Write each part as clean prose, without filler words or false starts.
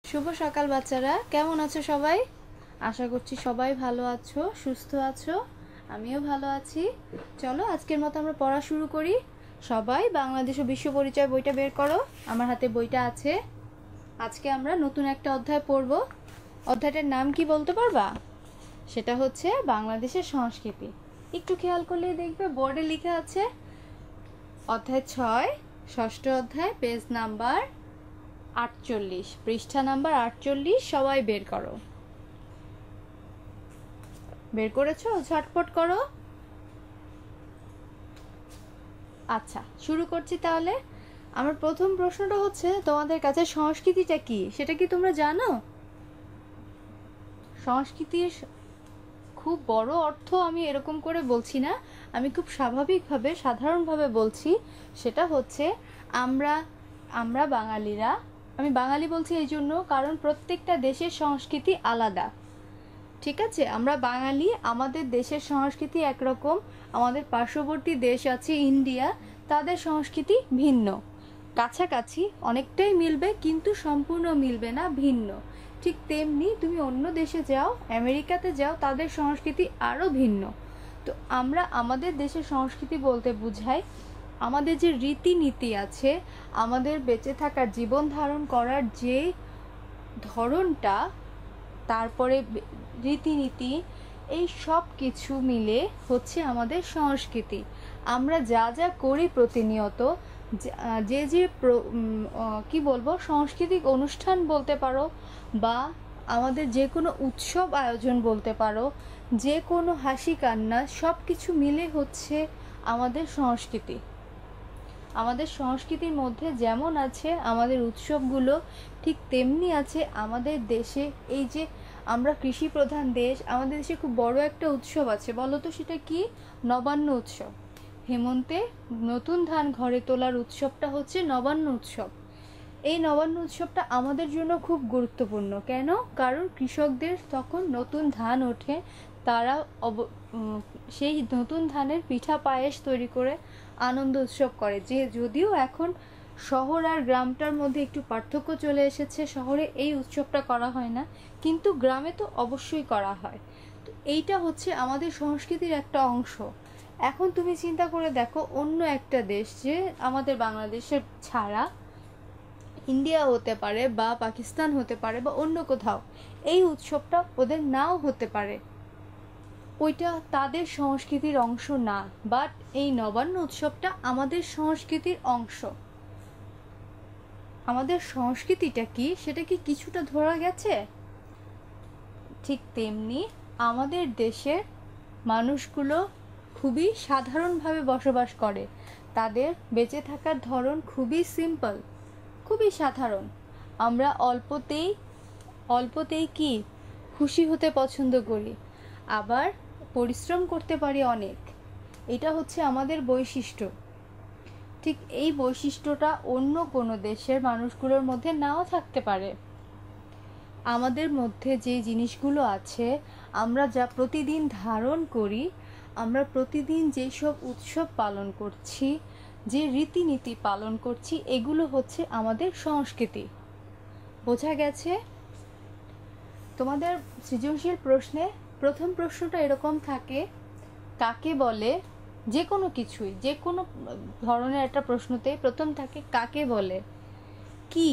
শুভ সকাল বাচ্চারা, কেমন আছো সবাই? আশা করছি সবাই ভালো আছো, সুস্থ আছো। আমিও ভালো আছি। চলো আজকের মতো আমরা পড়া শুরু করি। সবাই বাংলাদেশ ও বিশ্ব পরিচয় বইটা বের করো। আমার হাতে বইটা আছে। আজকে আমরা নতুন একটা অধ্যায় পড়ব। অধ্যায়টার নাম কি বলতে পারবা? সেটা হচ্ছে বাংলাদেশের সংস্কৃতি। একটু খেয়াল করলেই দেখবে বোর্ডে লেখা আছে অধ্যায় 6, ষষ্ঠ অধ্যায়, পেজ নাম্বার 48, পৃষ্ঠা নাম্বার 48। সবাই বের করো। বের করেছো? ঝটপট করো। আচ্ছা, শুরু করছি তাহলে। আমার প্রথম প্রশ্নটা হচ্ছে, তোমাদের কাছে সংস্কৃতিটা কি সেটা কি তোমরা জানো? সংস্কৃতির খুব বড় অর্থ আমি এরকম করে বলছি না, আমি খুব স্বাভাবিকভাবে সাধারণভাবে বলছি। সেটা হচ্ছে আমরা আমরা বাঙালিরা, আমি বাঙালি বলছি এই জন্য কারণ প্রত্যেকটা দেশের সংস্কৃতি আলাদা। ঠিক আছে, আমরা বাঙালি, আমাদের দেশের সংস্কৃতি একরকম। আমাদের পার্শ্ববর্তী দেশ আছে ইন্ডিয়া, তাদের সংস্কৃতি ভিন্ন। কাছাকাছি অনেকটাই মিলবে কিন্তু সম্পূর্ণ মিলবে না, ভিন্ন। ঠিক তেমনি তুমি অন্য দেশে যাও, আমেরিকাতে যাও, তাদের সংস্কৃতি আরও ভিন্ন। তো আমরা আমাদের দেশের সংস্কৃতি বলতে বুঝাই আমাদের যে রীতিনীতি আছে, আমাদের বেঁচে থাকার, জীবন ধারণ করার যে ধরনটা, তারপরে রীতিনীতি, এই সব কিছু মিলে হচ্ছে আমাদের সংস্কৃতি। আমরা যা যা করি প্রতিনিয়ত, যে কি বলবো, সাংস্কৃতিক অনুষ্ঠান বলতে পারো, বা আমাদের যে কোনো উৎসব আয়োজন বলতে পারো, যে কোনো হাসি কান্না, সব কিছু মিলে হচ্ছে আমাদের সংস্কৃতি। আমাদের সংস্কৃতির মধ্যে যেমন আছে আমাদের উৎসবগুলো, ঠিক তেমনি আছে আমাদের দেশে। এই যে আমরা কৃষি প্রধান দেশ, আমাদের দেশে খুব বড় একটা উৎসব আছে, বলো তো সেটা কি? নবান্ন উৎসব। হেমন্তে নতুন ধান ঘরে তোলার উৎসবটা হচ্ছে নবান্ন উৎসব। এই নবান্ন উৎসবটা আমাদের জন্য খুব গুরুত্বপূর্ণ। কেন? কারণ কৃষকদের তখন নতুন ধান ওঠে, তারা সেই নতুন ধানের পিঠা পায়েস তৈরি করে আনন্দ উৎসব করে। যে যদিও এখন শহর আর গ্রামটার মধ্যে একটু পার্থক্য চলে এসেছে, শহরে এই উৎসবটা করা হয় না, কিন্তু গ্রামে তো অবশ্যই করা হয়। তো এইটা হচ্ছে আমাদের সংস্কৃতির একটা অংশ। এখন তুমি চিন্তা করে দেখো, অন্য একটা দেশ, যে আমাদের বাংলাদেশের ছাড়া ইন্ডিয়া হতে পারে, বা পাকিস্তান হতে পারে, বা অন্য কোথাও, এই উৎসবটা ওদের নাও হতে পারে, ওইটা তাদের সংস্কৃতির অংশ না। বাট এই নবান্ন উৎসবটা আমাদের সংস্কৃতির অংশ। আমাদের সংস্কৃতিটা কি সেটা কি কিছুটা ধরা গেছে? ঠিক তেমনি আমাদের দেশের মানুষগুলো খুবই সাধারণভাবে বসবাস করে। তাদের বেঁচে থাকার ধরন খুবই সিম্পল, খুবই সাধারণ। আমরা অল্পতেই কি খুশি হতে পছন্দ করি, আবার পরিশ্রম করতে পারি অনেক। এটা হচ্ছে আমাদের বৈশিষ্ট্য। ঠিক এই বৈশিষ্ট্যটা অন্য কোনো দেশের মানুষগুলোর মধ্যে নাও থাকতে পারে। আমাদের মধ্যে যে জিনিসগুলো আছে, আমরা যা প্রতিদিন ধারণ করি, আমরা প্রতিদিন যেসব উৎসব পালন করছি, যে রীতিনীতি পালন করছি, এগুলো হচ্ছে আমাদের সংস্কৃতি। বোঝা গেছে? তোমাদের সৃজনশীল প্রশ্নে প্রথম প্রশ্নটা এরকম থাকে, কাকে বলে? যে কোনো কিছুই, যে কোনো ধরনের একটা প্রশ্নতে প্রথম থাকে কাকে বলে। কি?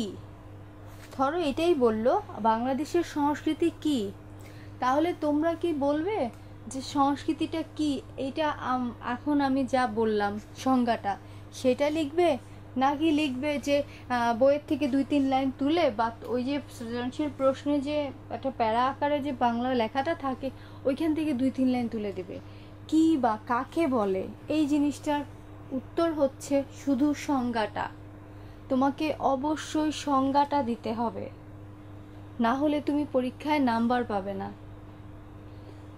ধরো এটাই বললো বাংলাদেশের সংস্কৃতি কি, তাহলে তোমরা কি বলবে যে সংস্কৃতিটা কি? এইটা এখন আমি যা বললাম সংজ্ঞাটা, সেটা লিখবে, নাকি লিখবে যে বইয়ের থেকে 2-3 লাইন তুলে, বা ওই যে সৃজনশীল প্রশ্নে যে একটা প্যারা আকারে যে বাংলা লেখাটা থাকে, ওইখান থেকে 2-3 লাইন তুলে দেবে? কি বা কাকে বলে, এই জিনিসটার উত্তর হচ্ছে শুধু সংজ্ঞাটা। তোমাকে অবশ্যই সংজ্ঞাটা দিতে হবে, না হলে তুমি পরীক্ষায় নাম্বার পাবে না।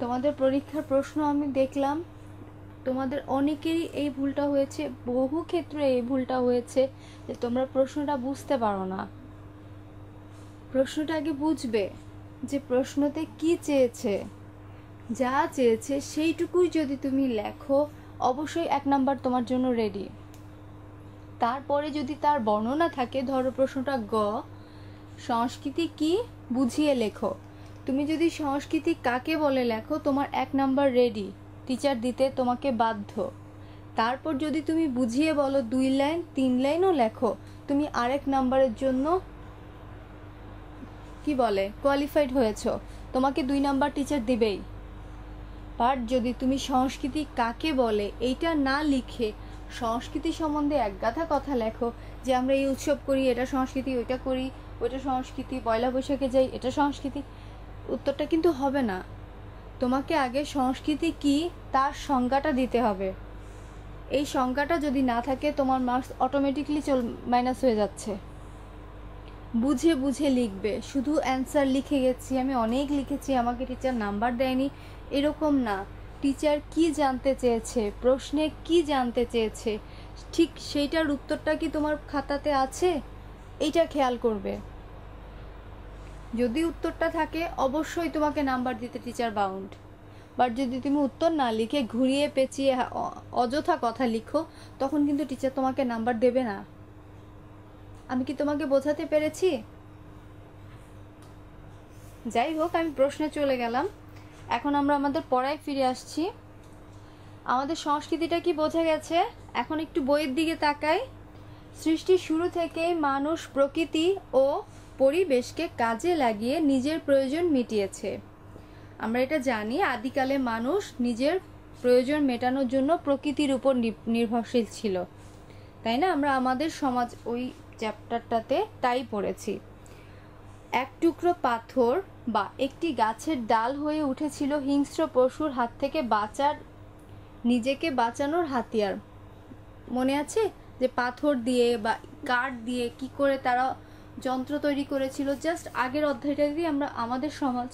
তোমাদের পরীক্ষার প্রশ্ন আমি দেখলাম, তোমাদের অনেকেরই এই ভুলটা হয়েছে, বহু ক্ষেত্রে এই ভুলটা হয়েছে যে তোমরা প্রশ্নটা বুঝতে পারো না। প্রশ্নটা আগে বুঝবে যে প্রশ্নতে কি চেয়েছে, যা চেয়েছে সেইটুকুই যদি তুমি লেখো, অবশ্যই 1 নাম্বার তোমার জন্য রেডি। তারপরে যদি তার বর্ণনা থাকে, ধরো প্রশ্নটা গ, সংস্কৃতি কি বুঝিয়ে লেখো। তুমি যদি সংস্কৃতি কাকে বলে লেখো, তোমার 1 নাম্বার রেডি, টিচার দিতে তোমাকে বাধ্য। তারপর যদি তুমি বুঝিয়ে বলো 2 লাইন 3 লাইনও লেখো, তুমি আরেক নাম্বারের জন্য কি বলে কোয়ালিফাইড হয়েছো, তোমাকে 2 নাম্বার টিচার দিবেই। বাট যদি তুমি সংস্কৃতি কাকে বলে এইটা না লিখে সংস্কৃতি সম্বন্ধে একগাথা কথা লেখো, যে আমরা এই উৎসব করি, এটা সংস্কৃতি, ওইটা করি, ওইটা সংস্কৃতি, পয়লা বৈশাখে যাই, এটা সংস্কৃতি, উত্তরটা কিন্তু হবে না। তোমাকে আগে সংস্কৃতি কি তার সংজ্ঞাটা দিতে হবে। এই সংজ্ঞাটা যদি না থাকে তোমার মার্কস অটোমেটিকলি মাইনাস হয়ে যাচ্ছে। বুঝে বুঝে লিখবে, শুধু অ্যান্সার লিখে গেছি, আমি অনেক লিখেছি, আমাকে টিচার নাম্বার দেয়নি, এরকম না। টিচার কি জানতে চেয়েছে, প্রশ্নে কি জানতে চেয়েছে, ঠিক সেইটার উত্তরটা কি তোমার খাতাতে আছে, এইটা খেয়াল করবে। যদি উত্তরটা থাকে অবশ্যই তোমাকে নাম্বার দিতে টিচার বাউন্ড। বাট যদি তুমি উত্তর না লিখে ঘুরিয়ে পেঁচিয়ে অযথা কথা লিখো, তখন কিন্তু টিচার তোমাকে নাম্বার দেবে না। আমি কি তোমাকে বোঝাতে পেরেছি? যাই হোক, আমি প্রশ্নে চলে গেলাম। এখন আমরা আমাদের পড়ায় ফিরে আসছি। আমাদের সংস্কৃতিটা কি বোঝা গেছে? এখন একটু বইয়ের দিকে তাকাই। সৃষ্টির শুরু থেকেই মানুষ প্রকৃতি ও পরিবেশকে কাজে লাগিয়ে নিজের প্রয়োজন মিটিয়েছে। আমরা এটা জানি, আদিকালে মানুষ নিজের প্রয়োজন মেটানোর জন্য প্রকৃতির উপর নির্ভরশীল ছিল, তাই না? আমরা আমাদের সমাজ ওই চ্যাপ্টারটাতে তাই পড়েছি। এক টুকরো পাথর বা একটি গাছের ডাল হয়ে উঠেছিল হিংস্র পশুর হাত থেকে নিজেকে বাঁচানোর হাতিয়ার। মনে আছে যে পাথর দিয়ে বা কাঠ দিয়ে কি করে তারা যন্ত্র তৈরি করেছিল? জাস্ট আগের অধ্যায়টাতেই আমরা আমাদের সমাজ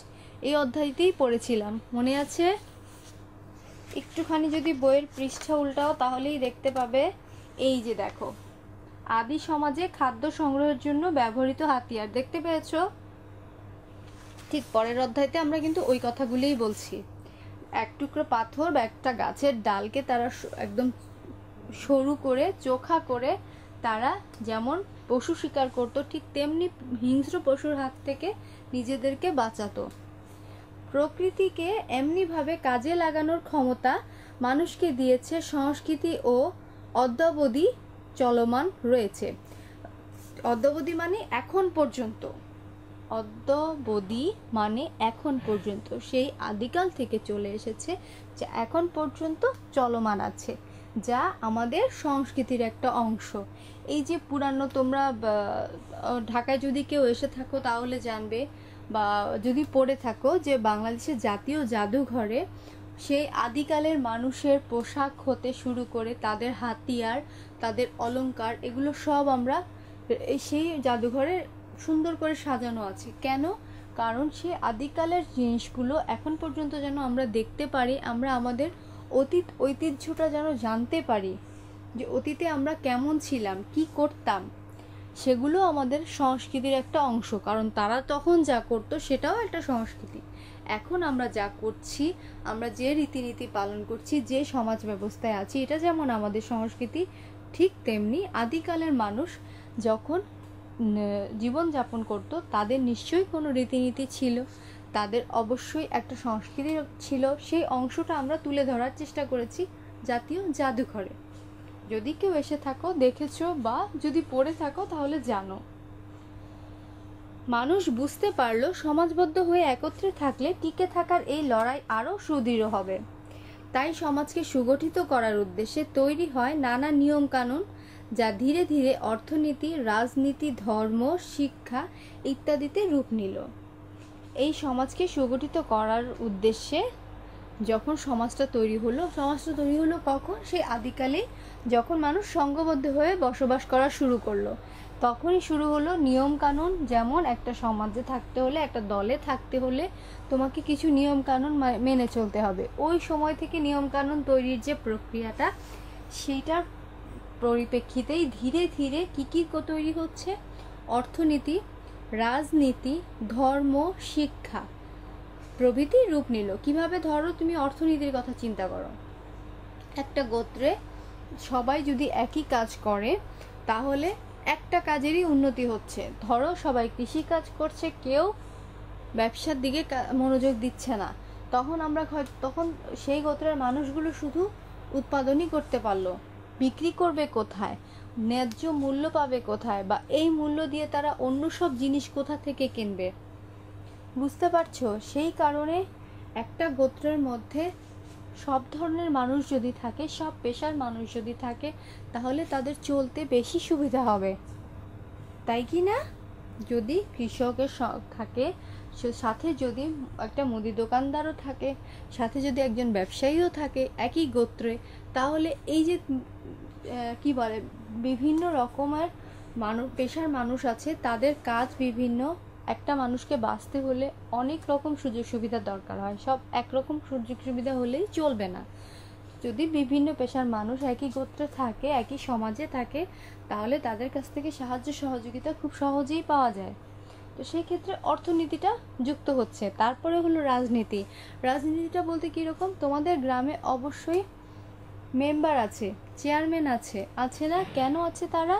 এই অধ্যায়তেই পড়েছিলাম, মনে আছে? একটুখানি যদি বইয়ের পৃষ্ঠা উল্টাও তাহলেই দেখতে পাবে। এই যে দেখো, আদি সমাজে খাদ্য সংগ্রহের জন্য ব্যবহৃত হাতিয়ার, দেখতে পেয়েছো? ঠিক পরের অধ্যায়তে আমরা কিন্তু ওই কথাগুলোই বলছি। এক টুকরো পাথর বা একটা গাছের ডালকে তারা একদম সরু করে চোখা করে তারা যেমন পশু শিকার করতো, ঠিক তেমনি হিংস্র পশুর হাত থেকে নিজেদেরকে বাঁচাতো। প্রকৃতিকে এমনিভাবে কাজে লাগানোর ক্ষমতা মানুষকে দিয়েছে সংস্কৃতি ও অদ্যাবধি চলমান রয়েছে। অদ্যাবধি মানে এখন পর্যন্ত, অদ্যাবধি মানে এখন পর্যন্ত, সেই আদিকাল থেকে চলে এসেছে, যা এখন পর্যন্ত চলমান আছে, যা আমাদের সংস্কৃতির একটা অংশ। এই যে পুরানো, তোমরা ঢাকায় যদি কেউ এসে থাকো তাহলে জানবে, বা যদি পড়ে থাকো যে বাংলাদেশের জাতীয় জাদুঘরে সেই আদিকালের মানুষের পোশাক হতে শুরু করে তাদের হাতিয়ার, তাদের অলংকার, এগুলো সব আমরা সেই জাদুঘরে সুন্দর করে সাজানো আছে। কেন? কারণ সেই আদিকালের জিনিসগুলো এখন পর্যন্ত যেন আমরা দেখতে পারি, আমরা আমাদের অতীত ঐতিহ্যটা যেন জানতে পারি, যে অতীতে আমরা কেমন ছিলাম, কি করতাম, সেগুলো আমাদের সংস্কৃতির একটা অংশ। কারণ তারা তখন যা করতো সেটাও একটা সংস্কৃতি। এখন আমরা যা করছি, আমরা যে রীতিনীতি পালন করছি, যে সমাজ ব্যবস্থায় আছি, এটা যেমন আমাদের সংস্কৃতি, ঠিক তেমনি আদিকালের মানুষ যখন জীবনযাপন করতো তাদের নিশ্চয়ই কোনো রীতিনীতি ছিল, তাদের অবশ্যই একটা সংস্কৃতি ছিল। সেই অংশটা আমরা তুলে ধরার চেষ্টা করেছি জাতীয় জাদুঘরে। যদি কেউ এসে থাকো, দেখেছো, বা যদি পড়ে থাকো তাহলে জানো। মানুষ বুঝতে পারলো সমাজবদ্ধ হয়ে একত্রে থাকলে টিকে থাকার এই লড়াই আরও সুদৃঢ় হবে। তাই সমাজকে সুগঠিত করার উদ্দেশ্যে তৈরি হয় নানা নিয়ম কানুন, যা ধীরে ধীরে অর্থনীতি, রাজনীতি, ধর্ম, শিক্ষা ইত্যাদিতে রূপ নিল। এই সমাজকে সুগঠিত করার উদ্দেশ্যে যখন সমাজটা তৈরি হলো কখন? সেই আদিকালে, যখন মানুষ সংঘবদ্ধ হয়ে বসবাস করা শুরু করলো, তখনই শুরু হলো নিয়ম কানুন। যেমন একটা সমাজে থাকতে হলে, একটা দলে থাকতে হলে তোমাকে কিছু নিয়ম কানুন মেনে চলতে হবে। ওই সময় থেকে নিয়ম কানুন তৈরির যে প্রক্রিয়াটা, সেইটার পরিপ্রেক্ষিতেই ধীরে ধীরে কি তৈরি হচ্ছে? অর্থনীতি, রাজনীতি, ধর্ম, শিক্ষা প্রভৃতি রূপ নিল। কিভাবে? ধরো তুমি অর্থনীতির কথা চিন্তা করো, একটা গোত্রে সবাই যদি একই কাজ করে তাহলে একটা কাজেরই উন্নতি হচ্ছে। ধরো সবাই কৃষিকাজ করছে, কেউ ব্যবসার দিকে মনোযোগ দিচ্ছে না, তখন সেই গোত্রের মানুষগুলো শুধু উৎপাদনই করতে পারলো, বিক্রি করবে কোথায়, ন্যায্য মূল্য পাবে কোথায়, বা এই মূল্য দিয়ে তারা অন্য সব জিনিস কোথা থেকে কিনবে? বুঝতে পারছো? সেই কারণে একটা গোত্রের মধ্যে সব ধরনের মানুষ যদি থাকে, সব পেশার মানুষ যদি থাকে, তাহলে তাদের চলতে বেশি সুবিধা হবে, তাই কি না? যদি কৃষকের থাকে, সাথে যদি একটা মুদি দোকানদারও থাকে, সাথে যদি একজন ব্যবসায়ীও থাকে একই গোত্রে, তাহলে এই যে কি বলে, বিভিন্ন রকমের পেশার মানুষ আছে, তাদের কাজ বিভিন্ন। একটা মানুষকে বাঁচতে হলে অনেক রকম সুযোগ সুবিধা দরকার হয়, সব একরকম সুযোগ সুবিধা হলেই চলবে না। যদি বিভিন্ন পেশার মানুষ একই গোত্রে থাকে, একই সমাজে থাকে, তাহলে তাদের কাছ থেকে সাহায্য সহযোগিতা খুব সহজেই পাওয়া যায়। তো সেই ক্ষেত্রে অর্থনীতিটা যুক্ত হচ্ছে। তারপরে হলো রাজনীতি। রাজনীতিটা বলতে কীরকম? তোমাদের গ্রামে অবশ্যই মেম্বার আছে, চেয়ারম্যান আছে না? কেন আছে তারা?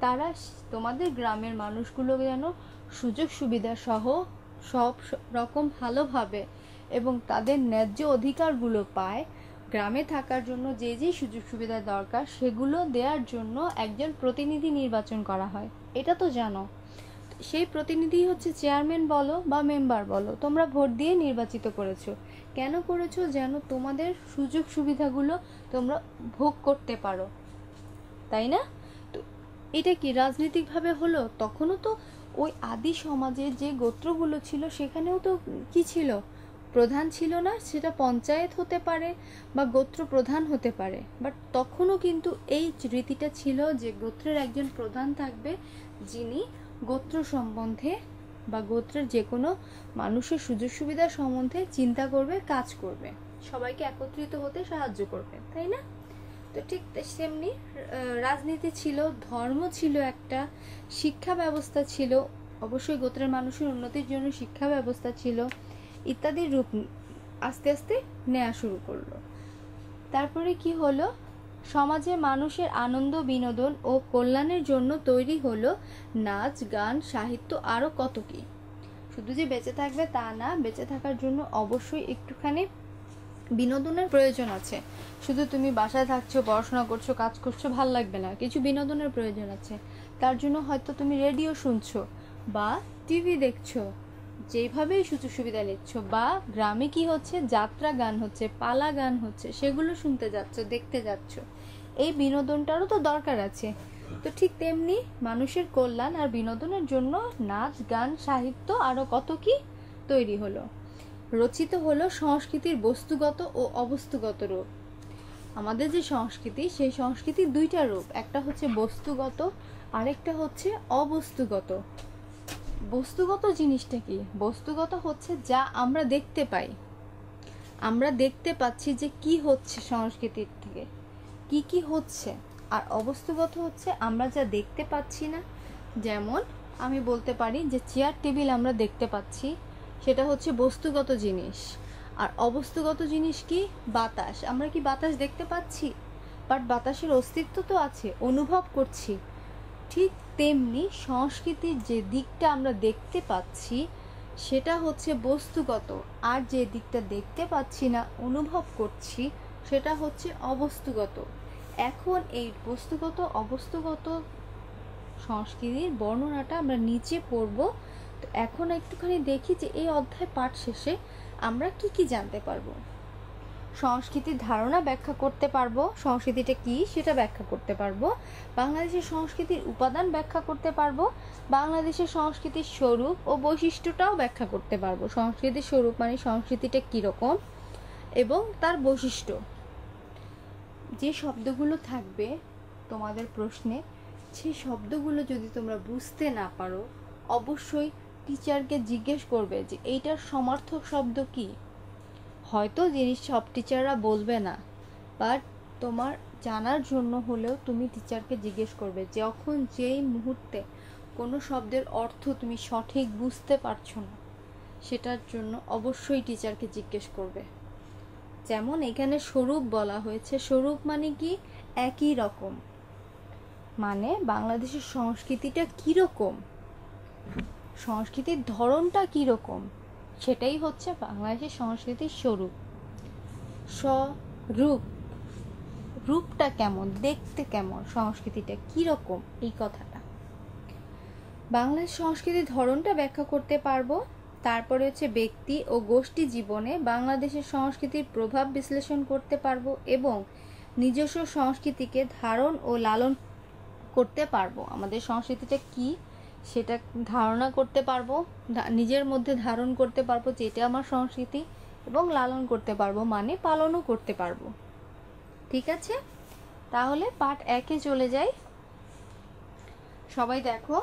তারা তোমাদের গ্রামের মানুষগুলো যেন সুযোগ সুবিধা সহ সব রকম ভালোভাবে এবং তাদের ন্যায্য অধিকারগুলো পায়, গ্রামে থাকার জন্য যে যে সুযোগ সুবিধা দরকার সেগুলো দেওয়ার জন্য একজন প্রতিনিধি নির্বাচন করা হয়। এটা তো জানো। সেই প্রতিনিধি হচ্ছে চেয়ারম্যান বলো বা মেম্বার বলো, তোমরা ভোট দিয়ে নির্বাচিত করেছো। কেন করেছো? যেন তোমাদের সুযোগ সুবিধাগুলো তোমরা ভোগ করতে পারো, তাই না? তো এটা কি রাজনৈতিকভাবে হলো? তখনও তো ওই আদি সমাজের যে গোত্রগুলো ছিল সেখানেও তো কি ছিল? প্রধান ছিল না? সেটা পঞ্চায়েত হতে পারে বা গোত্র প্রধান হতে পারে, বাট তখনও কিন্তু এই রীতিটা ছিল যে গোত্রের একজন প্রধান থাকবে, যিনি গোত্র সম্বন্ধে বা গোত্রের যে কোনো মানুষের সুযোগ সুবিধা সম্বন্ধে চিন্তা করবে, কাজ করবে, সবাইকে একত্রিত হতে সাহায্য করবে, তাই না? তো ঠিক সেমনি রাজনীতি ছিল, ধর্ম ছিল একটা, শিক্ষা ব্যবস্থা ছিল, অবশ্যই গোত্রের মানুষের উন্নতির জন্য শিক্ষা ব্যবস্থা ছিল, ইত্যাদির রূপ আস্তে আস্তে নেওয়া শুরু করলো। তারপরে কি হলো? সমাজে মানুষের আনন্দ, বিনোদন ও কল্যাণের জন্য তৈরি হলো নাচ, গান, সাহিত্য, আরও কত কি। শুধু যে বেঁচে থাকবে তা না, বেঁচে থাকার জন্য অবশ্যই একটুখানি বিনোদনের প্রয়োজন আছে। শুধু তুমি বাসায় থাকছো, পড়াশোনা করছো, কাজ করছো, ভাল লাগবে না, কিছু বিনোদনের প্রয়োজন আছে। তার জন্য হয়তো তুমি রেডিও শুনছো বা টিভি দেখছো, যেভাবেই সুযোগ সুবিধা নিচ্ছ, বা গ্রামে কি হচ্ছে, যাত্রা গান হচ্ছে, পালা গান হচ্ছে, সেগুলো শুনতে যাচ্ছ, দেখতে যাচ্ছ। এই বিনোদনটারও তো দরকার আছে। তো ঠিক তেমনি মানুষের কল্যাণ আর বিনোদনের জন্য নাচ, গান, সাহিত্য, আরও কত কি তৈরি হলো, রচিত হলো সংস্কৃতির বস্তুগত ও অবস্তুগত রূপ। আমাদের যে সংস্কৃতি, সেই সংস্কৃতির দুইটা রূপ, একটা হচ্ছে বস্তুগত, আরেকটা হচ্ছে অবস্তুগত। বস্তুগত জিনিসটা কি? বস্তুগত হচ্ছে যা আমরা দেখতে পাই, আমরা দেখতে পাচ্ছি যে কি হচ্ছে সংস্কৃতির থেকে, কি কি হচ্ছে। আর অবস্তুগত হচ্ছে আমরা যা দেখতে পাচ্ছি না। যেমন আমি বলতে পারি যে চেয়ার টেবিল আমরা দেখতে পাচ্ছি, সেটা হচ্ছে বস্তুগত জিনিস। আর অবস্তুগত জিনিস কি? বাতাস। আমরা কি বাতাস দেখতে পাচ্ছি? বাট বাতাসের অস্তিত্ব তো আছে, অনুভব করছি। ঠিক তেমনি সংস্কৃতির যে দিকটা আমরা দেখতে পাচ্ছি সেটা হচ্ছে বস্তুগত, আর যে দিকটা দেখতে পাচ্ছি না, অনুভব করছি, সেটা হচ্ছে অবস্তুগত। এখন এই বস্তুগত অবস্তুগত সংস্কৃতির বর্ণনাটা আমরা নিচে পড়ব। তো এখন একটুখানি দেখি যে এই অধ্যায় পাঠ শেষে আমরা কি কি জানতে পারবো। সংস্কৃতির ধারণা ব্যাখ্যা করতে পারবো, সংস্কৃতিটা কি সেটা ব্যাখ্যা করতে পারবো, বাংলাদেশের সংস্কৃতির উপাদান ব্যাখ্যা করতে পারবো, বাংলাদেশের সংস্কৃতির স্বরূপ ও বৈশিষ্ট্যটাও ব্যাখ্যা করতে পারবো। সংস্কৃতির স্বরূপ মানে সংস্কৃতিটা কীরকম এবং তার বৈশিষ্ট্য। যে শব্দগুলো থাকবে তোমাদের প্রশ্নে, সেই শব্দগুলো যদি তোমরা বুঝতে না পারো, অবশ্যই টিচারকে জিজ্ঞেস করবে যে এইটার সমার্থক শব্দ কি। হয়তো জিনিস সব টিচাররা বলবে না, বাট তোমার জানার জন্য হলেও তুমি টিচারকে জিজ্ঞেস করবে। যখন যেই মুহূর্তে কোনো শব্দের অর্থ তুমি সঠিক বুঝতে পারছো না, সেটার জন্য অবশ্যই টিচারকে জিজ্ঞেস করবে। যেমন এখানে স্বরূপ বলা হয়েছে, স্বরূপ মানে কি? একই রকম। মানে বাংলাদেশের সংস্কৃতিটা কীরকম, সংস্কৃতির ধরনটা কীরকম, সেটাই হচ্ছে বাংলাদেশের সংস্কৃতির স্বরূপ। স্বরূপ, রূপটা কেমন, দেখতে কেমন, সংস্কৃতিটা কীরকম, এই কথাটা। বাংলাদেশ সংস্কৃতির ধরনটা ব্যাখ্যা করতে পারবো। তারপরে হচ্ছে ব্যক্তি ও গোষ্ঠী জীবনে বাংলাদেশের সংস্কৃতির প্রভাব বিশ্লেষণ করতে পারবো এবং নিজস্ব সংস্কৃতিকে ধারণ ও লালন করতে পারবো। আমাদের সংস্কৃতিটা কি সেটা ধারণা করতে পারবো, নিজের মধ্যে ধারণ করতে পারবো যে এটা আমার সংস্কৃতি, এবং লালন করতে পারবো মানে পালনও করতে পারবো। ঠিক আছে, তাহলে পার্ট 1-এ চলে যাই। সবাই দেখো,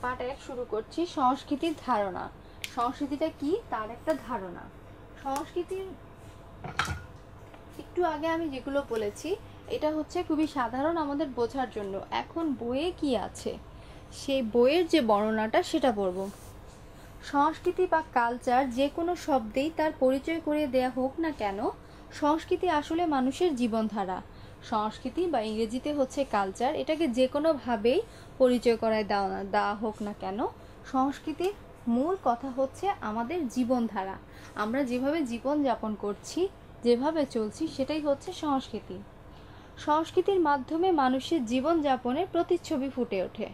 পার্ট 1 শুরু করছি। সংস্কৃতির ধারণা। সংস্কৃতিটা কি তার একটা ধারণা। সংস্কৃতির একটু আগে আমি যেগুলো বলেছি এটা হচ্ছে খুবই সাধারণ আমাদের বোঝার জন্য। এখন বইয়ে কি আছে সেই বইয়ের যে বর্ণনাটা সেটা পড়ব। সংস্কৃতি বা কালচার যে কোনো শব্দেই তার পরিচয় করিয়ে দেয়া হোক না কেন, সংস্কৃতি আসলে মানুষের জীবনধারা। সংস্কৃতি বা ইংরেজিতে হচ্ছে কালচার, এটাকে যে কোনোভাবেই পরিচয় করায় দেওয়া হোক না কেন, সংস্কৃতির মূল কথা হচ্ছে আমাদের জীবনধারা। আমরা যেভাবে জীবন যাপন করছি, যেভাবে চলছি, সেটাই হচ্ছে সংস্কৃতি। সংস্কৃতির মাধ্যমে মানুষের জীবনযাপনের প্রতিচ্ছবি ফুটে ওঠে।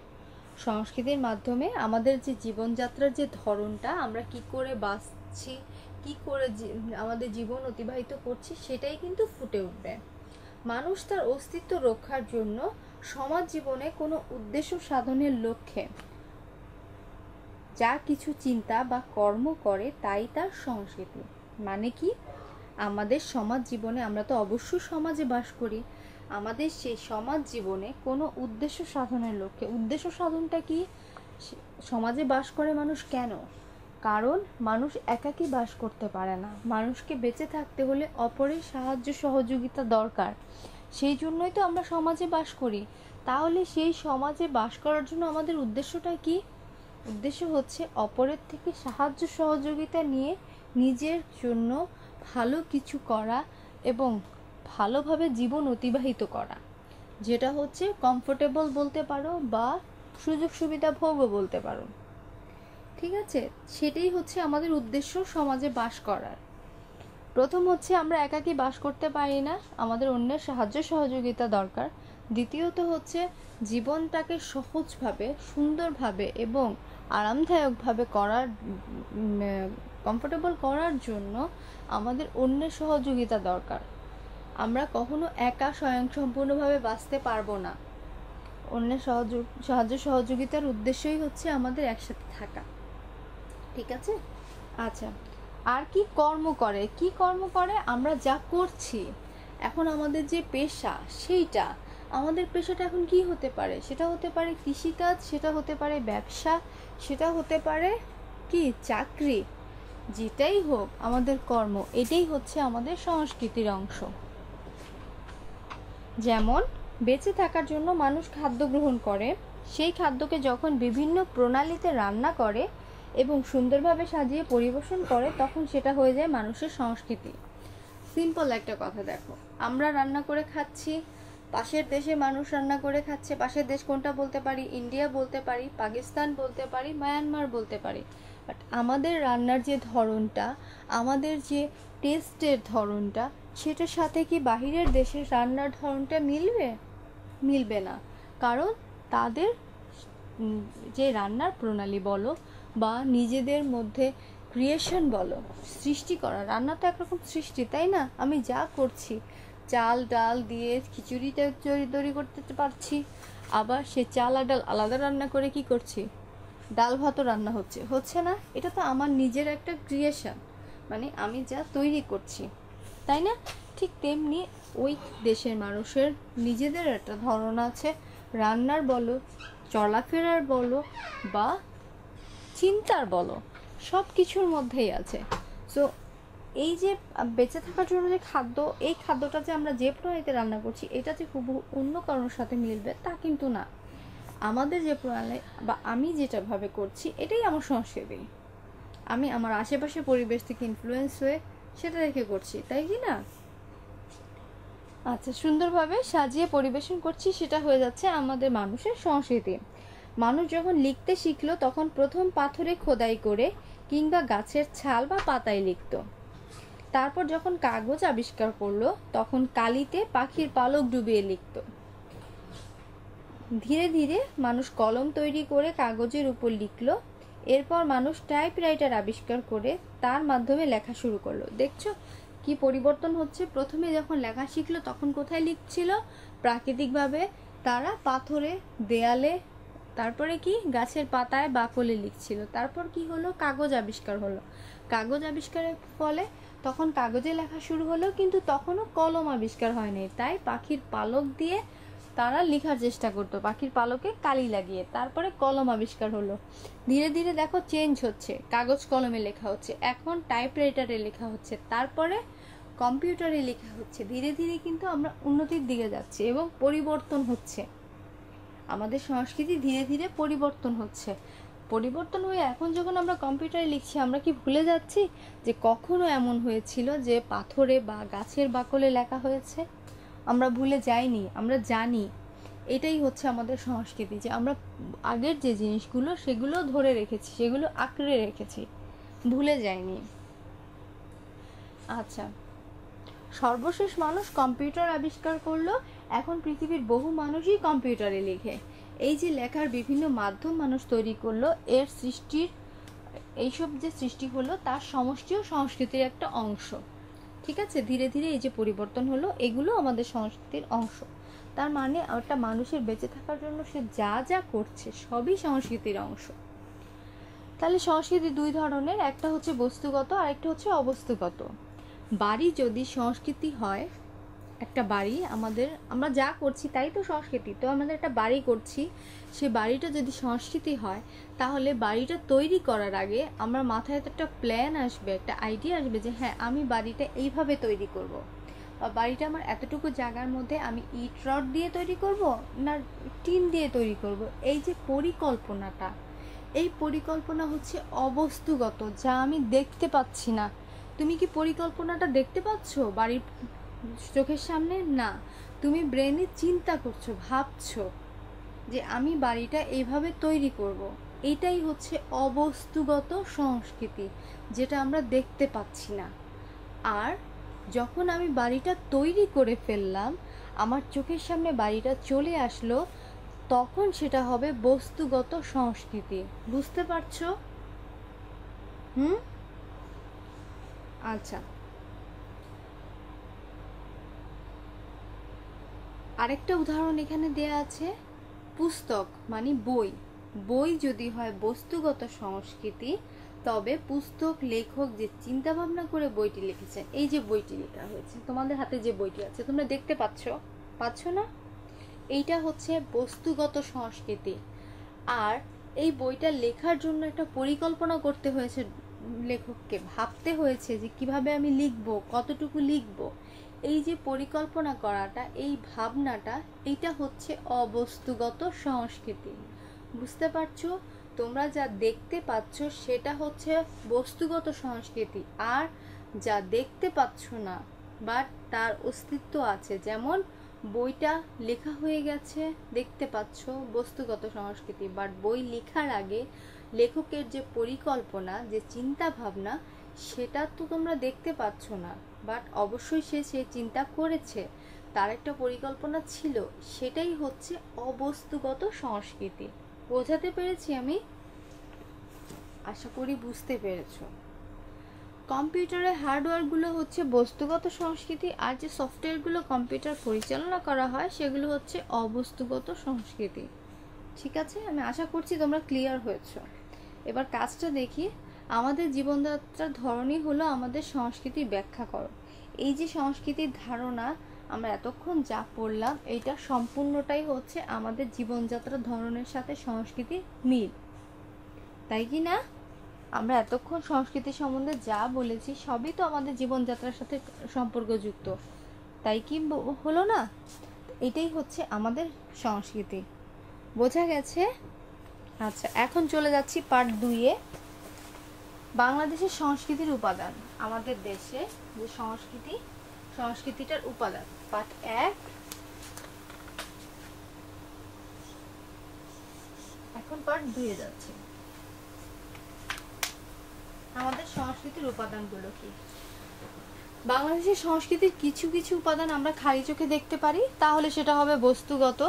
সংস্কৃতির মাধ্যমে আমাদের যে জীবনযাত্রার যে ধরনটা, আমরা কি করে বাঁচছি, কি করে আমাদের জীবন অতিবাহিত করছি, সেটাই কিন্তু ফুটে উঠবে। মানুষ তার অস্তিত্ব রক্ষার জন্য সমাজ জীবনে কোনো উদ্দেশ্য সাধনের লক্ষ্যে যা কিছু চিন্তা বা কর্ম করে তাই তার সংস্কৃতি। মানে কি, আমাদের সমাজ জীবনে, আমরা তো অবশ্যই সমাজে বাস করি, আমাদের সেই সমাজ জীবনে কোনো উদ্দেশ্য সাধনের লক্ষ্যে। উদ্দেশ্য সাধনটা কি, সমাজে বাস করে মানুষ কেন? কারণ মানুষ একাকী বাস করতে পারে না, মানুষকে বেঁচে থাকতে হলে অপরের সাহায্য সহযোগিতা দরকার। সেই জন্যই তো আমরা সমাজে বাস করি। তাহলে সেই সমাজে বাস করার জন্য আমাদের উদ্দেশ্যটা কি? উদ্দেশ্য হচ্ছে অপরের থেকে সাহায্য সহযোগিতা নিয়ে নিজের জন্য ভালো কিছু করা এবং ভালোভাবে জীবন অতিবাহিত করা, যেটা হচ্ছে কমফোর্টেবল বলতে পারো বা সুযোগ সুবিধা ভোগও বলতে পারো। ঠিক আছে, সেটাই হচ্ছে আমাদের উদ্দেশ্য সমাজে বাস করার। প্রথম হচ্ছে আমরা একাকী বাস করতে পারি না, আমাদের অন্যের সাহায্য সহযোগিতা দরকার। দ্বিতীয়ত হচ্ছে জীবনটাকে সহজভাবে, সুন্দরভাবে এবং আরামদায়কভাবে করার, কমফোর্টেবল করার জন্য আমাদের অন্যের সহযোগিতা দরকার। আমরা কখনো একা স্বয়ংসম্পূর্ণভাবে বাঁচতে পারবো না। অন্যের সাহায্য সহযোগিতার উদ্দেশ্যই হচ্ছে আমাদের একসাথে থাকা। ঠিক আছে, আচ্ছা, আর কি কর্ম করে? কি কর্ম করে? আমরা যা করছি এখন, আমাদের যে পেশা, সেইটা, আমাদের পেশাটা এখন কি হতে পারে? সেটা হতে পারে কৃষিকাজ, সেটা হতে পারে ব্যবসা, সেটা হতে পারে কি চাকরি, যেটাই হোক আমাদের কর্ম, এটাই হচ্ছে আমাদের সংস্কৃতির অংশ। যেমন বেঁচে থাকার জন্য মানুষ খাদ্য গ্রহণ করে, সেই খাদ্যকে যখন বিভিন্ন প্রণালীতে রান্না করে এবং সুন্দরভাবে সাজিয়ে পরিবেশন করে, তখন সেটা হয়ে যায় মানুষের সংস্কৃতি। সিম্পল একটা কথা দেখো, আমরা রান্না করে খাচ্ছি, পাশের দেশে মানুষ রান্না করে খাচ্ছে। পাশের দেশ কোনটা বলতে পারি? ইন্ডিয়া বলতে পারি, পাকিস্তান বলতে পারি, মায়ানমার বলতে পারি। বাট আমাদের রান্নার যে ধরনটা, আমাদের যে টেস্টের ধরনটা, সেটার সাথে কি বাহিরের দেশের রান্নার ধরনটা মিলবে? মিলবে না। কারণ তাদের যে রান্নার প্রণালী বলো বা নিজেদের মধ্যে ক্রিয়েশন বলো, সৃষ্টি করা, রান্না তো একরকম সৃষ্টি, তাই না? আমি যা করছি, চাল ডাল দিয়ে খিচুড়িটা তৈরি করতে পারছি, আবার সে চাল আর ডাল আলাদা রান্না করে কি করছি, ডাল ভাতও রান্না হচ্ছে না? এটা তো আমার নিজের একটা ক্রিয়েশন, মানে আমি যা তৈরি করছি, তাই না? ঠিক তেমনি ওই দেশের মানুষের নিজেদের একটা ধরন আছে, রান্নার বলো, চলাফেরার বলো বা চিন্তার বলো, সব কিছুর মধ্যেই আছে। সো এই যে বেঁচে থাকার জন্য যে খাদ্য, এই খাদ্যটা যে আমরা যে প্রণালীতে রান্না করছি, এটা যে খুব অন্য কারোর সাথে মিলবে তা কিন্তু না। আমাদের যে প্রণালী বা আমি যেটা ভাবে করছি এটাই আমার সংস্কৃতি। আমি আমার আশেপাশে পরিবেশ থেকে ইনফ্লুয়েন্স হয়ে সেটা রেখে করছি, তাই কি না? আচ্ছা, সুন্দরভাবে সাজিয়ে পরিবেশন করছি, সেটা হয়ে যাচ্ছে আমাদের মানুষের সংস্কৃতি। মানুষ যখন লিখতে শিখলো তখন প্রথম পাথরে খোদাই করে কিংবা গাছের ছাল বা পাতায় লিখতো। তারপর যখন কাগজ আবিষ্কার করলো তখন কালিতে পাখির পালক ডুবিয়ে লিখতো। ধীরে ধীরে মানুষ কলম তৈরি করে কাগজের উপর লিখলো। এরপর মানুষ টাইপরাইটার আবিষ্কার করে তার মাধ্যমে লেখা শুরু করলো। দেখছো কি পরিবর্তন হচ্ছে? প্রথমে যখন লেখা শিখলো তখন কোথায় লিখছিল? প্রাকৃতিকভাবে তারা পাথরে, দেয়ালে, তারপরে কি গাছের পাতায়, বাকলে লিখছিল। তারপর কি হলো? কাগজ আবিষ্কার হলো। কাগজ আবিষ্কারের ফলে তখন কাগজে লেখা শুরু হলো, কিন্তু তখনও কলম আবিষ্কার হয়নি, তাই পাখির পালক দিয়ে তারা লেখার চেষ্টা করতো, পাখির পালকে কালি লাগিয়ে। তারপরে কলম আবিষ্কার হলো। ধীরে ধীরে দেখো চেঞ্জ হচ্ছে, কাগজ কলমে লেখা হচ্ছে, এখন টাইপরাইটারে লেখা হচ্ছে, তারপরে কম্পিউটারে লেখা হচ্ছে। ধীরে ধীরে কিন্তু আমরা উন্নতির দিকে যাচ্ছি এবং পরিবর্তন হচ্ছে। আমাদের সংস্কৃতি ধীরে ধীরে পরিবর্তন হচ্ছে। পরিবর্তন হয়ে এখন যখন আমরা কম্পিউটারে লিখছি, আমরা কি ভুলে যাচ্ছি যে কখনো এমন হয়েছিল যে পাথরে বা গাছের বাকলে লেখা হয়েছে? আমরা ভুলে যাইনি, আমরা জানি। এটাই হচ্ছে আমাদের সংস্কৃতি, যে আমরা আগের যে জিনিসগুলো সেগুলো ধরে রেখেছি, সেগুলো আঁকড়ে রেখেছি, ভুলে যাইনি। আচ্ছা, সর্বশেষ মানুষ কম্পিউটার আবিষ্কার করলো। এখন পৃথিবীর বহু মানুষই কম্পিউটারে লেখে। এই যে লেখার বিভিন্ন মাধ্যম মানুষ তৈরি করলো, এর সৃষ্টির এইসব যে সৃষ্টি হলো তার সমষ্টিও সংস্কৃতির একটা অংশ। ঠিক আছে, ধীরে ধীরে এই যে পরিবর্তন হলো, এগুলো আমাদের সংস্কৃতির অংশ। তার মানে একটা মানুষের বেঁচে থাকার জন্য সে যা যা করছে সবই সংস্কৃতির অংশ। তাহলে সংস্কৃতি দুই ধরনের, একটা হচ্ছে বস্তুগত আর একটা হচ্ছে অবস্তুগত। বাড়ি যদি সংস্কৃতি হয়, একটা বাড়ি আমরা যা করছি তাই তো সংস্কৃতি। তো আমাদের একটা বাড়ি করছি, সে বাড়িটা যদি সংস্কৃতি হয়, তাহলে বাড়িটা তৈরি করার আগে আমার মাথায় তো একটা প্ল্যান আসবে, একটা আইডিয়া আসবে যে হ্যাঁ, আমি বাড়িটা এইভাবে তৈরি করব। বা বাড়িটা আমার এতটুকু জায়গার মধ্যে আমি ইট রড দিয়ে তৈরি করব না টিন দিয়ে তৈরি করব। এই যে পরিকল্পনাটা, এই পরিকল্পনা হচ্ছে অবস্তুগত, যা আমি দেখতে পাচ্ছি না। তুমি কি পরিকল্পনাটা দেখতে পাচ্ছ বাড়ির চোখের সামনে? না, তুমি ব্রেনে চিন্তা করছো, ভাবছো যে আমি বাড়িটা এইভাবে তৈরি করব। এটাই হচ্ছে অবস্তুগত সংস্কৃতি, যেটা আমরা দেখতে পাচ্ছি না। আর যখন আমি বাড়িটা তৈরি করে ফেললাম, আমার চোখের সামনে বাড়িটা চলে আসলো, তখন সেটা হবে বস্তুগত সংস্কৃতি। বুঝতে পারছো? আচ্ছা, আরেকটা উদাহরণ এখানে দেয়া আছে। পুস্তক মানে বই। বই যদি হয় বস্তুগত সংস্কৃতি, তবে পুস্তক লেখক যে চিন্তা ভাবনা করে বইটি লিখেছেন, এই যে বইটি লেখা হয়েছে, তোমাদের হাতে যে বইটি আছে তোমরা দেখতে পাচ্ছ না? এইটা হচ্ছে বস্তুগত সংস্কৃতি। আর এই বইটা লেখার জন্য একটা পরিকল্পনা করতে হয়েছে, লেখককে ভাবতে হয়েছে যে কিভাবে আমি লিখব, কতটুকু লিখব। এই যে পরিকল্পনা করাটা, এই ভাবনাটা, এইটা হচ্ছে অবস্তুগত সংস্কৃতি। বুঝতে পারছো? তোমরা যা দেখতে পাচ্ছ সেটা হচ্ছে বস্তুগত সংস্কৃতি, আর যা দেখতে পাচ্ছ না বাট তার অস্তিত্ব আছে, যেমন বইটা লেখা হয়ে গেছে, দেখতে পাচ্ছ, বস্তুগত সংস্কৃতি। বাট বই লেখার আগে লেখকের যে পরিকল্পনা, যে চিন্তা ভাবনা, সেটা তো তোমরা দেখতে পাচ্ছ না, বাট অবশ্যই সে চিন্তা করেছে, তার একটা পরিকল্পনা ছিল, সেটাই হচ্ছে অবস্তুগত সংস্কৃতি। বোঝাতে পেরেছি আমি? আশা করি বুঝতে পেরেছো। কম্পিউটারের হার্ডওয়্যারগুলো হচ্ছে বস্তুগত সংস্কৃতি, আর যে সফটওয়্যারগুলো কম্পিউটার পরিচালনা করা হয় সেগুলো হচ্ছে অবস্তুগত সংস্কৃতি। ঠিক আছে, আমি আশা করছি তোমরা ক্লিয়ার হয়েছো। এবার কাজটা দেখি। আমাদের জীবনযাত্রার ধরনই হলো আমাদের সংস্কৃতির ব্যাখ্যা করো। এই যে সংস্কৃতির ধারণা আমরা এতক্ষণ যা পড়লাম, এইটা সম্পূর্ণটাই হচ্ছে আমাদের জীবনযাত্রার ধরনের সাথে সংস্কৃতির মিল, তাই কি না? আমরা এতক্ষণ সংস্কৃতি সম্বন্ধে যা বলেছি সবই তো আমাদের জীবনযাত্রার সাথে সম্পর্কযুক্ত, তাই কি হলো না? এটাই হচ্ছে আমাদের সংস্কৃতি। বোঝা গেছে? আচ্ছা, এখন চলে যাচ্ছি পার্ট 2-এ। বাংলাদেশের সংস্কৃতির উপাদান, আমাদের দেশে যে সংস্কৃতিটার উপাদান, পার্ট 1। এখন পার্ট 2-এ যাচ্ছি। আমাদের সংস্কৃতির উপাদানগুলো কি? বাংলাদেশের সংস্কৃতির কিছু কিছু উপাদান আমরা খালি চোখে দেখতে পারি, তাহলে সেটা হবে বস্তুগত।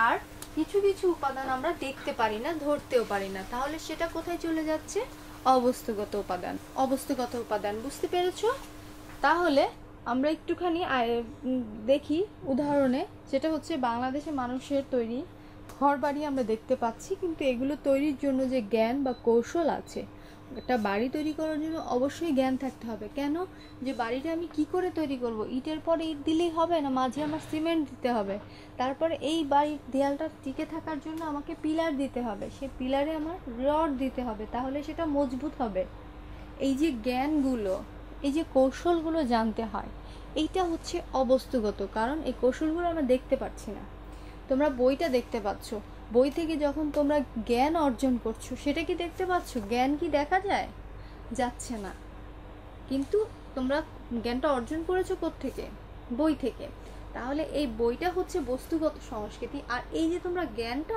আর কিছু কিছু উপাদান আমরা দেখতে পারি না, ধরতেও পারি না, তাহলে সেটা কোথায় চলে যাচ্ছে? অবস্তুগত উপাদান। অবস্তুগত উপাদান, বুঝতে পেরেছো? তাহলে আমরা একটুখানি দেখি উদাহরণে, যেটা হচ্ছে বাংলাদেশে মানুষের তৈরি ঘরবাড়ি আমরা দেখতে পাচ্ছি, কিন্তু এগুলো তৈরির জন্য যে জ্ঞান বা কৌশল আছে, একটা বাড়ি তৈরি করার জন্য অবশ্যই জ্ঞান থাকতে হবে। কেন? যে বাড়িটা আমি কি করে তৈরি করব? ইটের পরে ইট দিলেই হবে না, মাঝে আমার সিমেন্ট দিতে হবে। তারপরে এই বাড়ির দেয়ালটা টিকে থাকার জন্য আমাকে পিলার দিতে হবে, সে পিলারে আমার রড দিতে হবে, তাহলে সেটা মজবুত হবে। এই যে জ্ঞানগুলো, এই যে কৌশলগুলো জানতে হয়, এইটা হচ্ছে অবস্তুগত। কারণ এই কৌশলগুলো আমরা দেখতে পাচ্ছি না। তোমরা বইটা দেখতে পাচ্ছ, বই থেকে যখন তোমরা জ্ঞান অর্জন করছো, সেটা কি দেখতে পাচ্ছ? জ্ঞান কি দেখা যায়? যাচ্ছে না। কিন্তু তোমরা জ্ঞানটা অর্জন করেছো কোত্থেকে? বই থেকে। তাহলে এই বইটা হচ্ছে বস্তুগত সংস্কৃতি, আর এই যে তোমরা জ্ঞানটা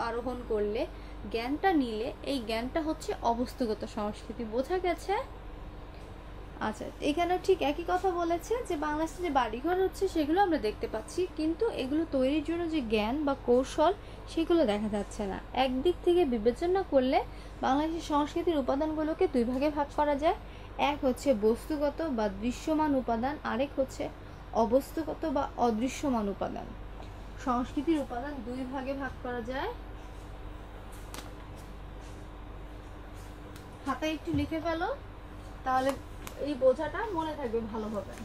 আরোহণ করলে, জ্ঞানটা নিলে, এই জ্ঞানটা হচ্ছে অবস্তুগত সংস্কৃতি। বোঝা গেছে? আচ্ছা, এখানে ঠিক একই কথা বলেছে যে বাংলাদেশে যে বাড়িঘর হচ্ছে সেগুলো আমরা দেখতে পাচ্ছি, কিন্তু এগুলো তৈরির জন্য যে জ্ঞান বা কৌশল, সেগুলো দেখা যাচ্ছে না। একদিক থেকে বিবেচনা করলে বাংলাদেশের সংস্কৃতির উপাদানগুলোকে 2 ভাগে ভাগ করা যায়। এক হচ্ছে বস্তুগত বা দৃশ্যমান উপাদান, আরেক হচ্ছে অবস্তুগত বা অদৃশ্যমান উপাদান। সংস্কৃতির উপাদান 2 ভাগে ভাগ করা যায়। খাতায় একটু লিখে ফেলো, তাহলে এই বোঝাটা মনে থাকবে ভালোভাবে।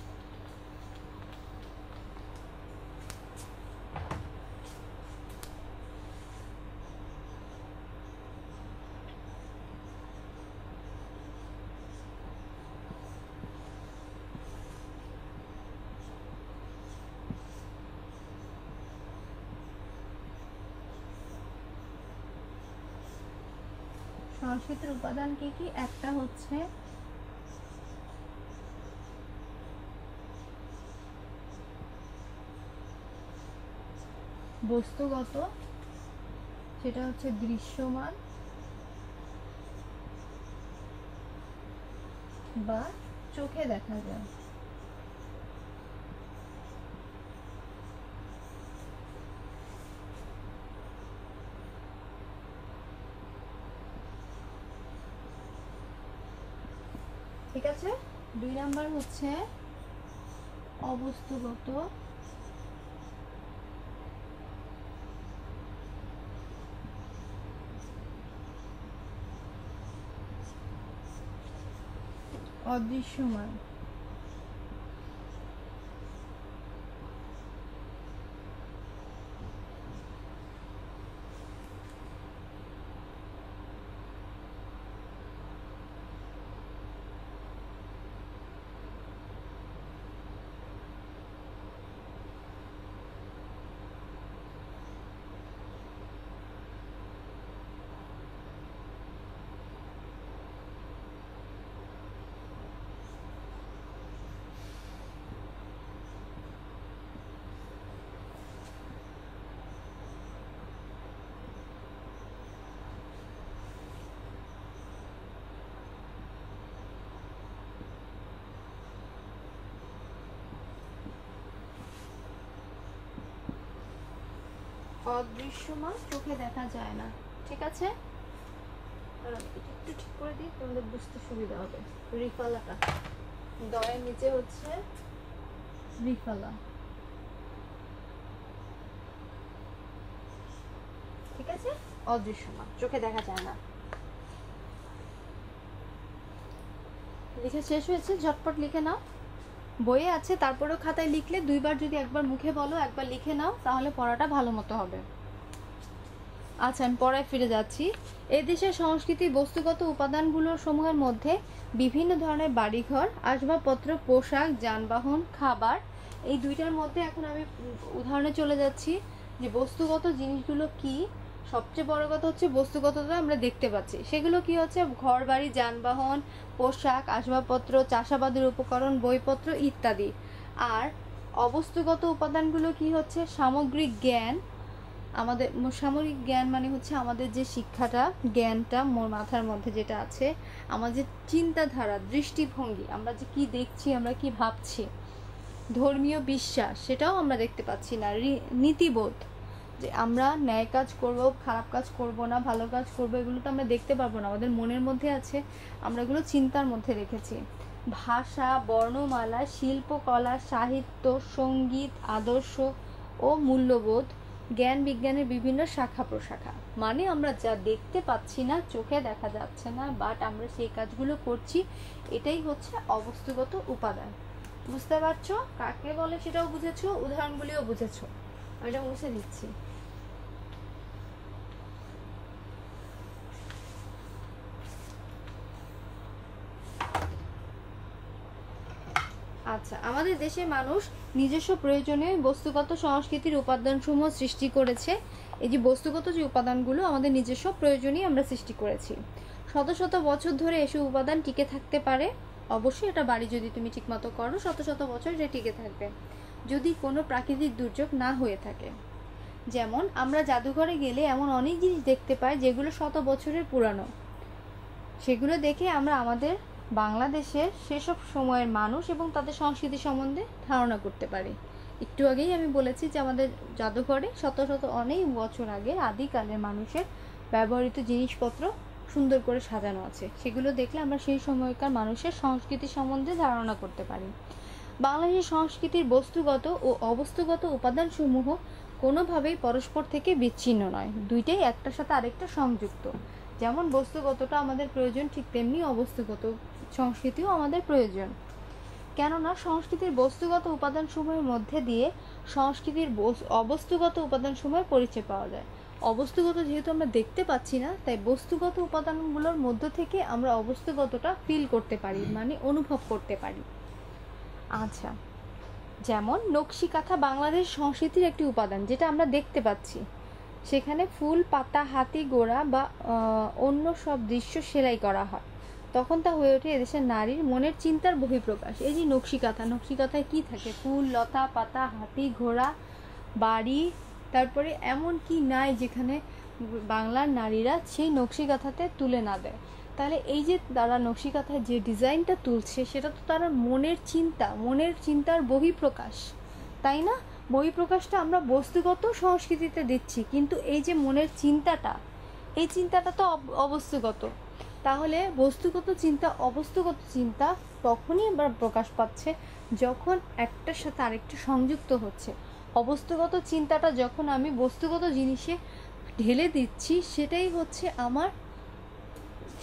সংস্কৃতির উপাদান কি কি? একটা হচ্ছে বস্তুগত, সেটা হচ্ছে দৃশ্যমান বা চোখে দেখা যায়। ঠিক আছে? 2 নাম্বার হচ্ছে অবস্তুগত, অদৃশ্যমান। অদৃশ্যমান, চোখে দেখা যায় না। ঠিক আছে? একটু ঠিক করে দিই, তোমাদের বুঝতে সুবিধা হবে। রিফালাটা দয়ের নিচে হচ্ছে রিফালা। ঠিক আছে? অদৃশ্যমান, চোখে দেখা যায় না। লিখে শেষ হয়েছে? ঝটপট লিখে নাও। বইয়ে আছে, তারপরেও খাতায় লিখলে 2 বার, যদি একবার মুখে বলো, একবার লিখে নাও, তাহলে পড়াটা ভালো মতো হবে। আচ্ছা, আমি পড়ায় ফিরে যাচ্ছি। এদেশের সংস্কৃতির বস্তুগত উপাদানগুলোর সমূহের মধ্যে বিভিন্ন ধরনের বাড়িঘর, আসবাবপত্র, পোশাক, যানবাহন, খাবার, এই 2টার মধ্যে এখন আমি উদাহরণে চলে যাচ্ছি। যে বস্তুগত জিনিসগুলো কি, সবচেয়ে বড় কথা হচ্ছে বস্তুগতটা আমরা দেখতে পাচ্ছি। সেগুলো কি হচ্ছে ঘর বাড়ি, যানবাহন, পোশাক, আসবাবপত্র, চাষাবাদের উপকরণ, বইপত্র ইত্যাদি। আর অবস্তুগত উপাদানগুলো কি হচ্ছে সামগ্রিক জ্ঞান। আমাদের সামরিক জ্ঞান মানে হচ্ছে আমাদের যে শিক্ষাটা, জ্ঞানটা মাথার মধ্যে যেটা আছে, আমাদের চিন্তাধারা, দৃষ্টিভঙ্গি, আমরা যে কি দেখছি, আমরা কি ভাবছি, ধর্মীয় বিশ্বাস, সেটাও আমরা দেখতে পাচ্ছি না। নীতিবোধ, যে আমরা ন্যায় কাজ করব, খারাপ কাজ করব না, ভালো কাজ করব, এগুলো তো আমরা দেখতে পারবো না, আমাদের মনের মধ্যে আছে, আমরা এগুলো চিন্তার মধ্যে রেখেছি। ভাষা, বর্ণমালা, শিল্পকলা, সাহিত্য, সঙ্গীত, আদর্শ ও মূল্যবোধ, জ্ঞান বিজ্ঞানের বিভিন্ন শাখা প্রশাখা। মানে আমরা যা দেখতে পাচ্ছি না, চোখে দেখা যাচ্ছে না, বাট আমরা সেই কাজগুলো করছি, এটাই হচ্ছে অবস্তুগত উপাদান। বুঝতে পারছো কাকে বলে সেটাও বুঝেছো, উদাহরণগুলিও বুঝেছো। আমি এটা মুছে দিচ্ছি। আচ্ছা, আমাদের দেশে মানুষ নিজস্ব প্রয়োজনে বস্তুগত সংস্কৃতির উপাদানসমূহ সৃষ্টি করেছে। এই যে বস্তুগত যে উপাদানগুলো আমাদের নিজস্ব প্রয়োজনেই আমরা সৃষ্টি করেছি। শত শত বছর ধরে এসব উপাদান টিকে থাকতে পারে। অবশ্যই এটা বাড়ি যদি তুমি ঠিকমতো করো, শত শত বছর এটা টিকে থাকবে যদি কোনো প্রাকৃতিক দুর্যোগ না হয়ে থাকে। যেমন আমরা জাদুঘরে গেলে এমন অনেক জিনিস দেখতে পাই যেগুলো শত বছরের পুরানো। সেগুলো দেখে আমরা আমাদের বাংলাদেশের সেসব সময়ের মানুষ এবং তাদের সংস্কৃতি সম্বন্ধে ধারণা করতে পারি। একটু আগেই আমি বলেছি যে আমাদের জাদুঘরে শত শত অনেক বছর আগে আদিকালের মানুষের ব্যবহৃত জিনিসপত্র সুন্দর করে সাজানো আছে। সেগুলো দেখলে আমরা সেই সময়কার মানুষের সংস্কৃতি সম্বন্ধে ধারণা করতে পারি। বাংলাদেশের সংস্কৃতির বস্তুগত ও অবস্তুগত উপাদানসমূহ কোনোভাবেই পরস্পর থেকে বিচ্ছিন্ন নয়, দুইটাই একটার সাথে আরেকটা সংযুক্ত। যেমন বস্তুগতটা আমাদের প্রয়োজন, ঠিক তেমনি অবস্তুগত সংস্কৃতিও আমাদের প্রয়োজন। কেননা সংস্কৃতির বস্তুগত উপাদানসমূহের মধ্যে দিয়ে সংস্কৃতির অবস্তুগত উপাদানসমূহের পরিচয় পাওয়া যায়। অবস্তুগত যেহেতু আমরা দেখতে পাচ্ছি না, তাই বস্তুগত উপাদানগুলোর মধ্য থেকে আমরা অবস্তুগতটা ফিল করতে পারি, মানে অনুভব করতে পারি। আচ্ছা, যেমন নকশি কাঁথা বাংলাদেশ সংস্কৃতির একটি উপাদান, যেটা আমরা দেখতে পাচ্ছি। সেখানে ফুল, পাতা, হাতি, ঘোড়া বা অন্য সব দৃশ্য সেলাই করা হয়, তখন তা হয়ে ওঠে এদেশের নারীর মনের চিন্তার বহিঃপ্রকাশ। এই যে নকশি কাঁথা, নকশি কাঁথায় কী থাকে? ফুল, লতা, পাতা, হাতি, ঘোড়া, বাড়ি, তারপরে এমন কি নাই যেখানে বাংলার নারীরা সেই নকশি কাঁথাতে তুলে না দেয়। তাহলে এই যে তারা নকশি কাঁথায় যে ডিজাইনটা তুলছে, সেটা তো তারা মনের চিন্তার বহিঃপ্রকাশ, তাই না? বহিঃপ্রকাশটা আমরা বস্তুগত সংস্কৃতিতে দিচ্ছি, কিন্তু এই যে মনের চিন্তাটা, এই চিন্তাটা তো অবস্তুগত। তাহলে বস্তুগত চিন্তা, অবস্তুগত চিন্তা তখনই আবার প্রকাশ পাচ্ছে যখন একটার সাথে আরেকটা সংযুক্ত হচ্ছে। অবস্তুগত চিন্তাটা যখন আমি বস্তুগত জিনিসে ঢেলে দিচ্ছি, সেটাই হচ্ছে আমার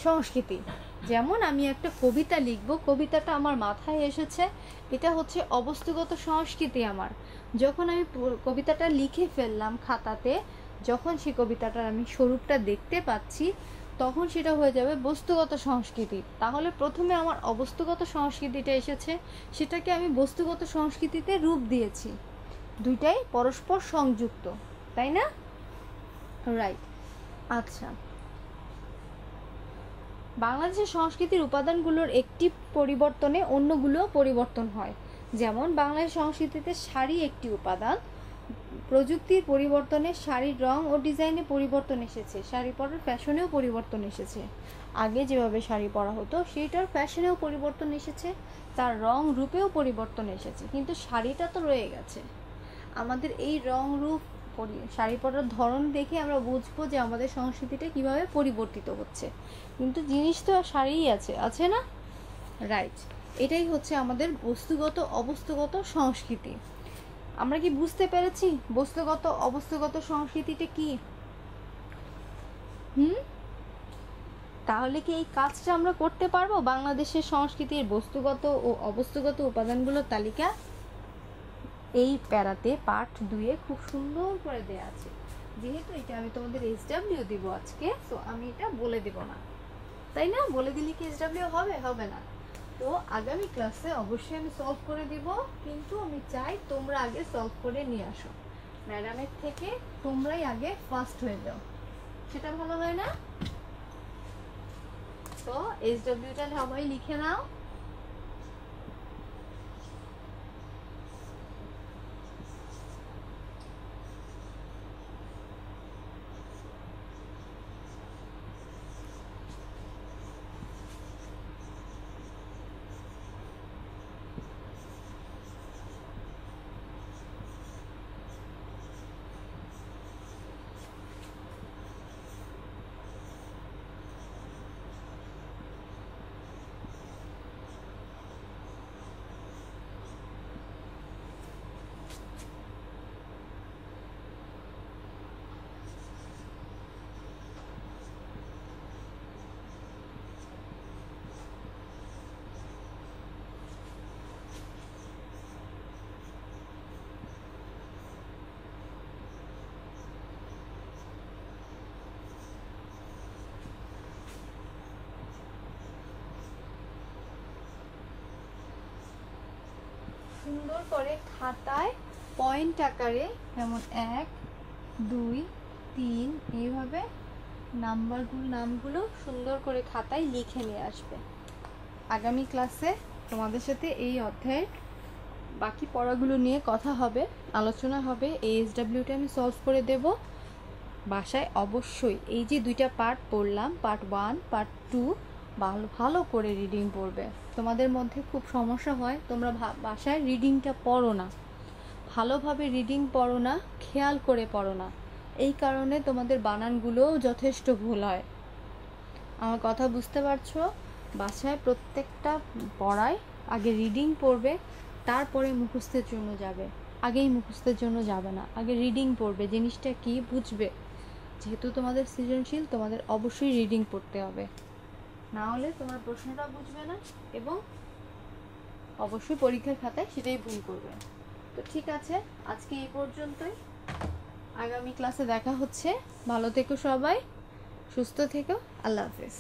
সংস্কৃতি। যেমন আমি একটা কবিতা লিখব, কবিতাটা আমার মাথায় এসেছে, এটা হচ্ছে অবস্তুগত সংস্কৃতি আমার। যখন আমি কবিতাটা লিখে ফেললাম খাতাতে, যখন সেই কবিতাটার আমি স্বরূপটা দেখতে পাচ্ছি, তখন সেটা হয়ে যাবে বস্তুগত সংস্কৃতি। তাহলে প্রথমে আমার অবস্তুগত সংস্কৃতিটা এসেছে, সেটাকে আমি বস্তুগত সংস্কৃতিতে রূপ দিয়েছি। দুইটাই পরস্পর সংযুক্ত, তাই না? রাইট। আচ্ছা, বাংলাদেশের সংস্কৃতির উপাদানগুলোর একটি পরিবর্তনে অন্যগুলো পরিবর্তন হয়। যেমন বাংলাদেশ সংস্কৃতিতে শাড়ি একটি উপাদান। প্রযুক্তির পরিবর্তনে শাড়ির রং ও ডিজাইনে পরিবর্তন এসেছে, শাড়ি পরার ফ্যাশনেও পরিবর্তন এসেছে। আগে যেভাবে শাড়ি পরা হতো সেইটার ফ্যাশনেও পরিবর্তন এসেছে, তার রং রূপেও পরিবর্তন এসেছে, কিন্তু শাড়িটা তো রয়ে গেছে। আমাদের এই রং রূপ, শাড়ি পরার ধরন দেখে আমরা বুঝবো যে আমাদের সংস্কৃতিটা কিভাবে পরিবর্তিত হচ্ছে, কিন্তু জিনিস তো শাড়িই আছে না? রাইট। এটাই হচ্ছে আমাদের বস্তুগত অবস্তুগত সংস্কৃতি। আমরা কি বুঝতে পেরেছি বস্তুগত অবস্তুগত সংস্কৃতিটা কি? তাহলে কি এই কাজটা আমরা করতে পারবো? বাংলাদেশের সংস্কৃতির বস্তুগত ও অবস্তুগত উপাদানগুলোর তালিকা এই প্যারাতে পার্ট 2-এ খুব সুন্দর করে দেয়া আছে। যেহেতু এটা আমি তোমাদের SW দিব আজকে, তো আমি এটা বলে দেব না, তাই না? বলে দিলে কি SW হবে না? তো আগামী ক্লাসে অবশ্যই আমি সলভ করে দিব, কিন্তু আমি চাই তোমরা আগে সলভ করে নিয়ে আসো, ম্যাডামের থেকে তোমরাই আগে ফার্স্ট হয়ে যাও, সেটা ভালো হয় না? তো SWটা সবাই লিখে নাও। সুন্দর করে খাতায় পয়েন্ট আকারে, যেমন 1 2 3 এইভাবে নামগুলো সুন্দর করে খাতায় লিখে নিয়ে আসবে। আগামী ক্লাসে তোমাদের সাথে এই অধ্যায়ের বাকি পড়াগুলো নিয়ে কথা হবে, আলোচনা হবে। ASWটা আমি সলভ করে দেব। বাসায় অবশ্যই এই যে দুইটা পার্ট পড়লাম, পার্ট 1 পার্ট 2, ভালো করে রিডিং পড়বে। তোমাদের মধ্যে খুব সমস্যা হয়, তোমরা বাসায় রিডিংটা পড়ো না, ভালোভাবে রিডিং পড়ো না, খেয়াল করে পড়ো না, এই কারণে তোমাদের বানানগুলোও যথেষ্ট ভুল হয়। আমার কথা বুঝতে পারছো? বাসায় প্রত্যেকটা পড়ায় আগে রিডিং পড়বে, তারপরে মুখস্থের জন্য যাবে। আগেই মুখস্থের জন্য যাবে না, আগে রিডিং পড়বে, জিনিসটা কি বুঝবে। যেহেতু তোমাদের সৃজনশীল, তোমাদের অবশ্যই রিডিং পড়তে হবে, না হলে তোমার প্রশ্নটা বুঝবে না এবং অবশ্যই পরীক্ষার খাতায় সেটাই ভুল করবে। তো ঠিক আছে, আজকে এই পর্যন্তই। আগামী ক্লাসে দেখা হচ্ছে। ভালো থেকো সবাই, সুস্থ থেকো। আল্লাহ হাফেজ।